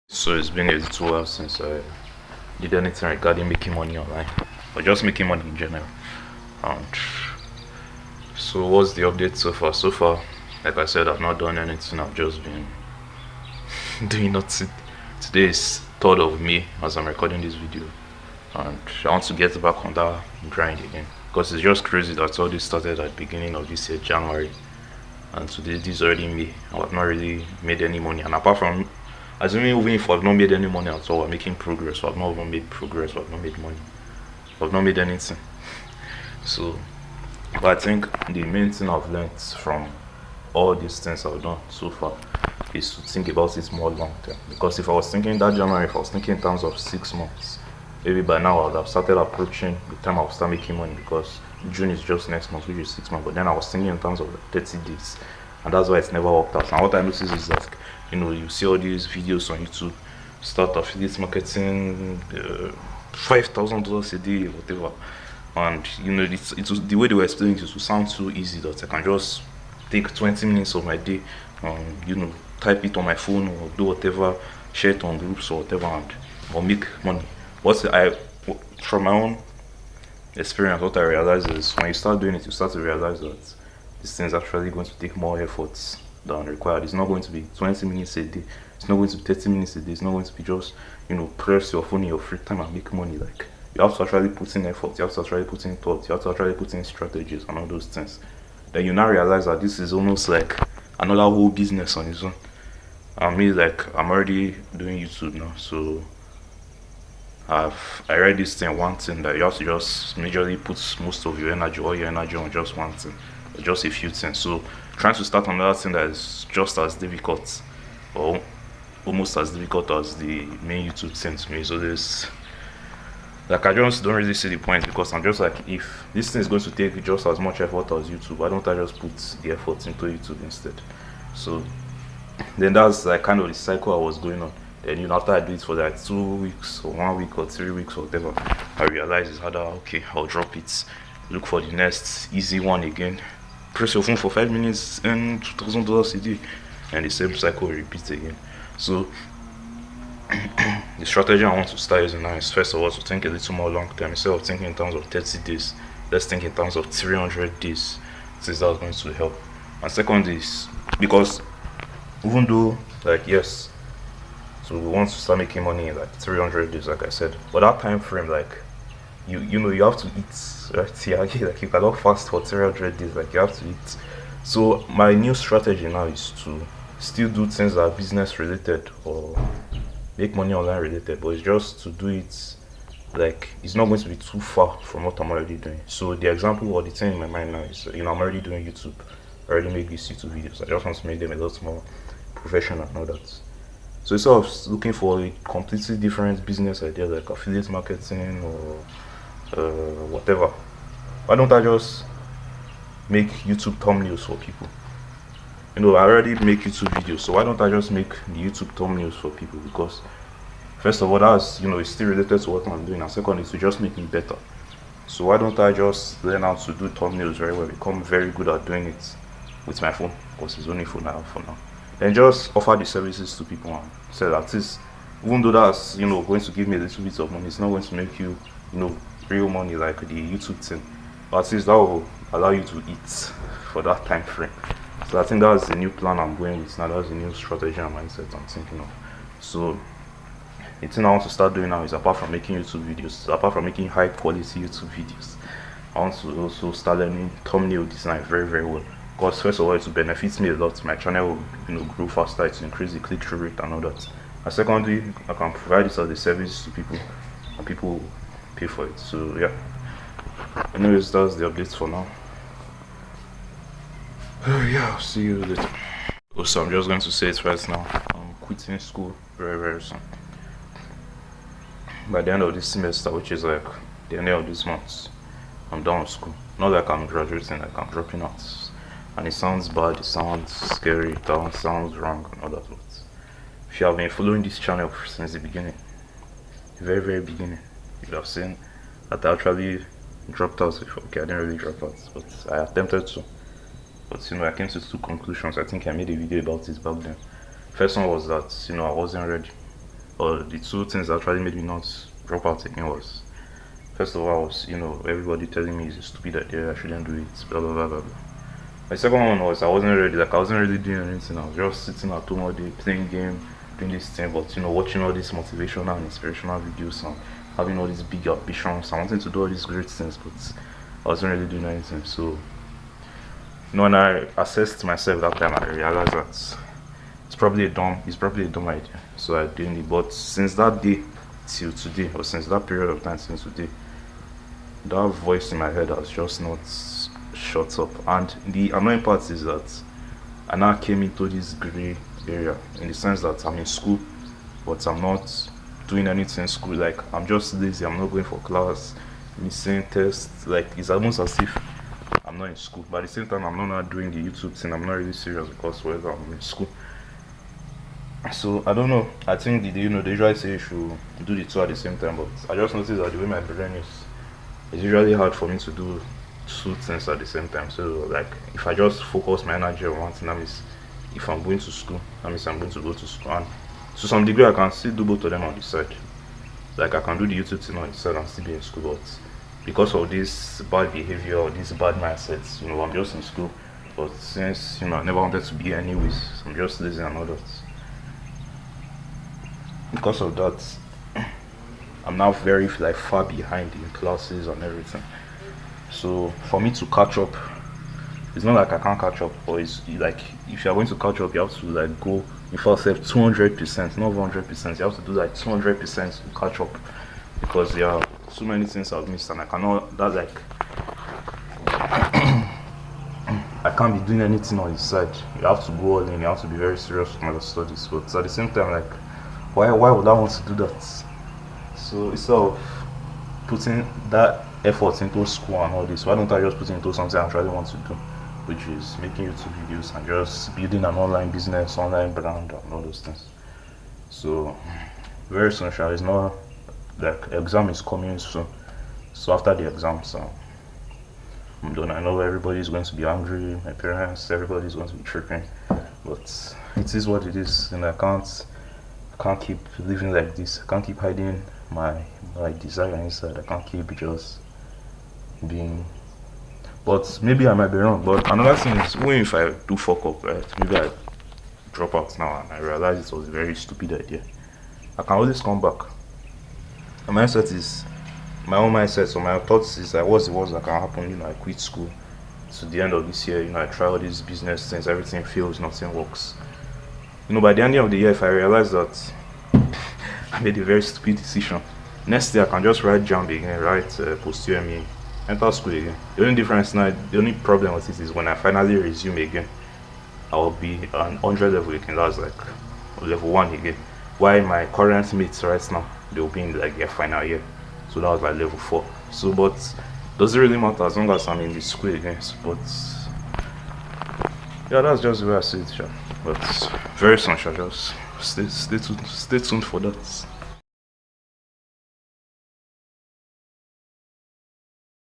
So it's been a little while since I did anything regarding making money online, or just making money in general. And so, what's the update so far? So far, like I said, I've not done anything. I've just been doing nothing. Today is 3rd of May as I'm recording this video, and I want to get back on that grind again because it's just crazy that all this started at the beginning of this year, January, and today this is already May. I've not really made any money, and apart from assuming even if I've not made any money at all, I'm making progress. I've not even made progress. I've not made money. I've not made anything. So, but I think the main thing I've learned from all these things I've done so far is to think about it more long term. Because if I was thinking that January, if I was thinking in terms of 6 months, maybe by now I would have started approaching the time I will start making money because June is just next month, which is 6 months. But then I was thinking in terms of 30 days, and that's why it's never worked out. And what I notice is that you see all these videos on YouTube, start affiliate marketing, $5,000 a day, whatever. And it was the way they were explaining it, would sound so easy that I can just take 20 minutes of my day, type it on my phone or do whatever, share it on groups or whatever, and or make money. From my own experience, what I realized is when you start doing it, you start to realize that this thing is actually going to take more efforts than required. It's not going to be 20 minutes a day. It's not going to be 30 minutes a day. It's not going to be just, press your phone in your free time and make money. Like, you have to actually put in effort. You have to actually put in thought. You have to actually put in strategies and all those things. Then you now realize that this is almost like another whole business on its own. I mean, like, I'm already doing YouTube now, so I read this thing, one thing that you have to just majorly put most of your energy, all your energy on just one thing, or just a few things. So trying to start another thing that is just as difficult, or almost as difficult as the main YouTube thing to me. So there's like I just don't really see the point because I'm just like, if this thing is going to take just as much effort as YouTube, why don't I just put the effort into YouTube instead? So then that's like kind of the cycle I was going on. Then after I do it for like 2 weeks or 1 week or 3 weeks or whatever, I realized it's harder. Okay, I'll drop it. Look for the next easy one again. Press your phone for 5 minutes and $2,000 a day, and the same cycle repeats again. So the strategy I want to start using now is first of all to think a little more long term. Instead of thinking in terms of 30 days, let's think in terms of 300 days, since that's going to help. And second is because even though, like, yes, so we want to start making money in like 300 days, like I said, but that time frame, like, you have to eat, right? Yeah, like, you cannot fast for 300 days, like, you have to eat. So my new strategy now is to still do things that are business related or make money online related, but it's just to do it like it's not going to be too far from what I'm already doing. So the example or the thing in my mind now is, I'm already doing YouTube. I already make these YouTube videos. I just want to make them a lot more professional and all that. So instead of looking for a completely different business idea like affiliate marketing or whatever, why don't I just make YouTube thumbnails for people? I already make YouTube videos, so why don't I just make the YouTube thumbnails for people? Because first of all, that's it's still related to what I'm doing, and second is to just make me better. So why don't I just learn how to do thumbnails very well, become very good at doing it with my phone, because it's only phone I have for now. Then just offer the services to people and say that this, even though that's going to give me a little bit of money, it's not going to make you real money like the YouTube thing, but at least that will allow you to eat for that time frame. So I think that's the new plan I'm going with now. That's the new strategy and mindset I'm thinking of. So the thing I want to start doing now is, apart from making YouTube videos, apart from making high quality YouTube videos, I want to also start learning thumbnail design very, very well. Because first of all, it will benefit me a lot. My channel will grow faster. It will increase the click-through rate and all that. And secondly, I can provide this as a service to people, and people will pay for it. So yeah. Anyways, that's the updates for now. Yeah, I'll see you later. Also, I'm just going to say it right now. I'm quitting school very, very soon. By the end of this semester, which is like the end of this month, I'm done with school. Not like I'm graduating, like I'm dropping out. And it sounds bad, it sounds scary, it sounds wrong and all that. But if you have been following this channel since the beginning, the very, very beginning, you have seen that I actually dropped out before. Okay, I didn't really drop out, but I attempted to. But I came to 2 conclusions. I think I made a video about it back then. First one was that I wasn't ready. or the two things that actually made me not drop out again was, first of all, was, everybody telling me it's a stupid idea, I shouldn't do it, blah blah blah blah blah. My second one was I wasn't ready, like I wasn't really doing anything. I was just sitting at home all day playing game, doing this thing, but watching all these motivational and inspirational videos and having all these big ambitions. I wanted to do all these great things, but I wasn't really doing anything. So, when I assessed myself that time, I realized that it's probably a dumb idea. So I didn't. But since that day till today, or since that period of time till today, that voice in my head has just not shut up. And the annoying part is that I now came into this gray area in the sense that I'm in school, but I'm not doing anything in school. Like I'm just lazy. I'm not going for class, missing tests. Like it's almost as if I'm not in school. But at the same time, I'm not doing the YouTube thing. I'm not really serious because whether I'm in school. So I don't know. I think they usually say you should do the two at the same time, but I just noticed that the way my brain is, it's usually hard for me to do two things at the same time. So like if I just focus my energy on one thing, that means if I'm going to school, that means I'm going to go to school, and to some degree I can still do both of them on the side. Like I can do the YouTube thing on the side and still be in school, but because of this bad behavior or this bad mindsets, I'm just in school. But since I never wanted to be anyways, so I'm just lazy and all that. Because of that, I'm now very like far behind in classes and everything. So for me to catch up, it's not like I can't catch up, but it's like if you're going to catch up, you have to like go in first step 200%, not 100%. You have to do like 200% to catch up because there are so many things I've missed, and I cannot. That like I can't be doing anything on the side. You have to go all in. You have to be very serious with my studies. But at the same time, like why would I want to do that? So instead of putting that effort into school and all this, why don't I just put it into something I actually want to do, which is making YouTube videos and just building an online business, online brand, and all those things. So very essential. It's not like exam is coming soon. So after the exams, I'm done. I know everybody's going to be angry. My parents, everybody's going to be tripping, but it is what it is, and I can't keep living like this. I can't keep hiding my desire inside. I can't keep just being. But maybe I might be wrong. But another thing is, even if I do fuck up, right? Maybe I drop out now and I realize it was a very stupid idea. I can always come back. My mindset is my own mindset. So my thoughts is like, what's the worst that can happen? I quit school. To the end of this year, I try all these business things. Everything fails. Nothing works. By the end of the year, if I realize that I made a very stupid decision, next year I can just write JAMB again, write post UME, enter school again. The only difference now, the only problem with it is when I finally resume again, I will be on 100 level again. That's like level 1 again. While my current mates right now, they'll be in like their final year. So that was like level 4. So, but does it really matter as long as I'm in the school again? But yeah, that's just the way I see it, yeah. But very essential. Just stay tuned for that.